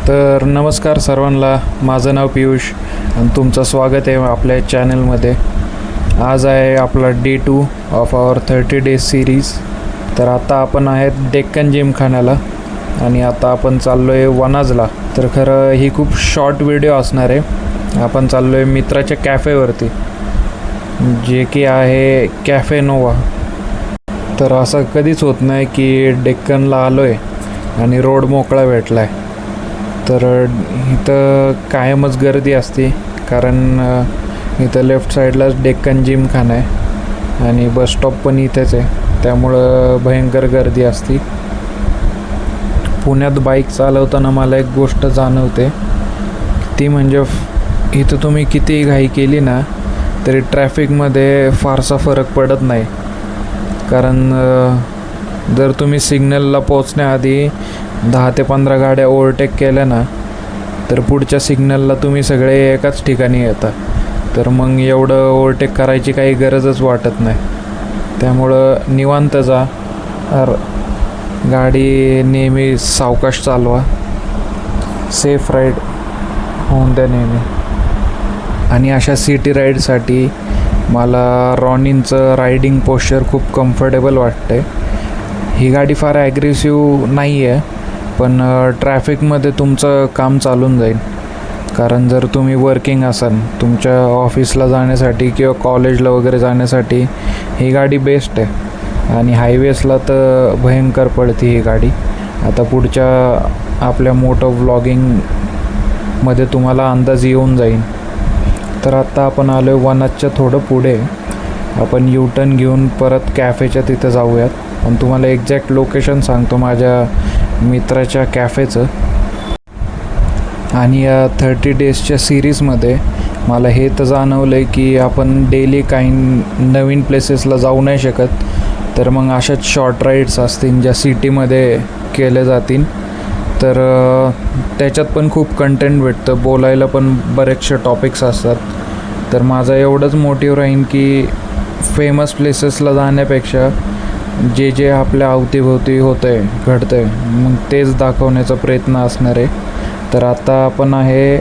तर नमस्कार सर्वांना, माझं नाव पियुष आणि तुमचं स्वागत आहे आपल्या चॅनलमध्ये. आज आहे आपला day 2 of our 30 days series. तर आता आपण आहेत डेक्कन जिमखान्याला आणि आता आपण चाललो आहे वनाजला. तर खरं ही खूप शॉर्ट व्हिडिओ असणार आहे. आपण चाललो आहे मित्राच्या कॅफेवरती, जे की आहे कॅफे नोवा. तर असं कधीच होत नाही की डेक्कनला आलो आहे आणि रोड मोकळा भेटला आहे. तर इथं कायमच गर्दी असते, कारण इथं लेफ्ट साईडलाच डेक्कन जिमखाना आहे आणि बस स्टॉप पण इथेच आहे, त्यामुळं भयंकर गर्दी असते. पुण्यात बाईक चालवताना मला एक गोष्ट जाणवते, ती म्हणजे इथं तुम्ही कितीही घाई केली ना तरी ट्रॅफिकमध्ये फारसा फरक पडत नाही. कारण जर तुम्ही सिग्नलला पोचण्याआधी 10 ते 15 गाड्या ओव्हरटेक केल्या ना, तर पुढच्या सिग्नलला तुम्ही सगळे एकाच ठिकाणी येता. तर मग एवढं ओव्हरटेक करायची काही गरजच वाटत नाही. त्यामुळं निवांत जा, गाडी नेहमी सावकाश चालवा, सेफ राईड होऊन द्या नेहमी. आणि अशा सिटी राईडसाठी मला रॉनिनचं रायडिंग पोश्चर खूप कम्फर्टेबल वाटते. ही गाडी फार ॲग्रेसिव्ह नाही आहे, पण ट्रॅफिकमध्ये तुमचं काम चालून जाईल. कारण जर तुम्ही वर्किंग असाल, तुमच्या ऑफिसला जाण्यासाठी किंवा कॉलेजला वगैरे जाण्यासाठी ही गाडी बेस्ट आहे. आणि हायवेसला तर भयंकर पडते ही गाडी. आता पुढच्या आपल्या मोटो व्लॉगिंगमध्ये तुम्हाला अंदाज येऊन जाईल. तर आत्ता आपण आलो आहे वनाजच्या थोडं पुढे. आपण U-टर्न घेऊन परत कॅफेच्या तिथं जाऊयात. पण तुम्हाला एक्झॅक्ट लोकेशन सांगतो माझ्या मित्राच्या कॅफेचं. आणि या 30 डेजच्या सिरीजमध्ये मला हे तर जाणवलं आहे की आपण डेली काही नवीन प्लेसेसला जाऊ नाही शकत. तर मग अशाच शॉर्ट राईड्स असतील ज्या सिटीमध्ये केल्या जातील. तर त्याच्यात पण खूप कंटेंट भेटतं, बोलायला पण बरेचसे टॉपिक्स असतात. तर माझा एवढंच मोटिव्ह राहीन की फेमस प्लेसेसला जाण्यापेक्षा जे जे आपल्या अवतीभोवती होतं आहे, घडतं आहे, मग तेच दाखवण्याचा प्रयत्न असणार आहे. तर आता आपण आहे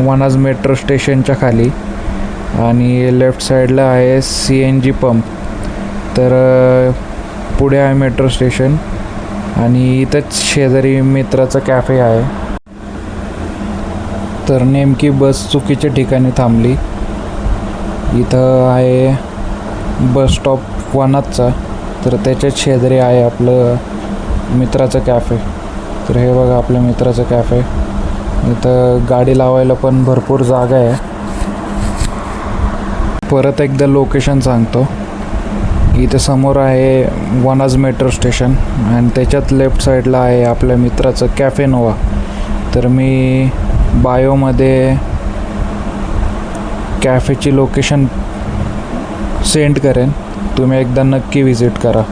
वनाज मेट्रो स्टेशनच्या खाली आणि लेफ्ट साईडला आहे CNG पंप. तर पुढे आहे मेट्रो स्टेशन आणि इथंच शेजारी मित्राचं कॅफे आहे. तर नेमकी बस चुकीच्या ठिकाणी थांबली. इथं आहे बस स्टॉप वनाजचा, तर त्याच्याच शेजारी आहे आपलं मित्राचं कॅफे. तर हे बघा आपल्या मित्राचं कॅफे. इथं गाडी लावायला पण भरपूर जागा आहे. परत एकदा लोकेशन सांगतो. इथं समोर आहे वनाज मेट्रो स्टेशन आणि त्याच्यात लेफ्ट साईडला आहे आपल्या मित्राचं कॅफे नोवा. तर मी बायोमध्ये कॅफेची लोकेशन सेंड करेन, तुम्ही एकदा नक्की विजिट करा.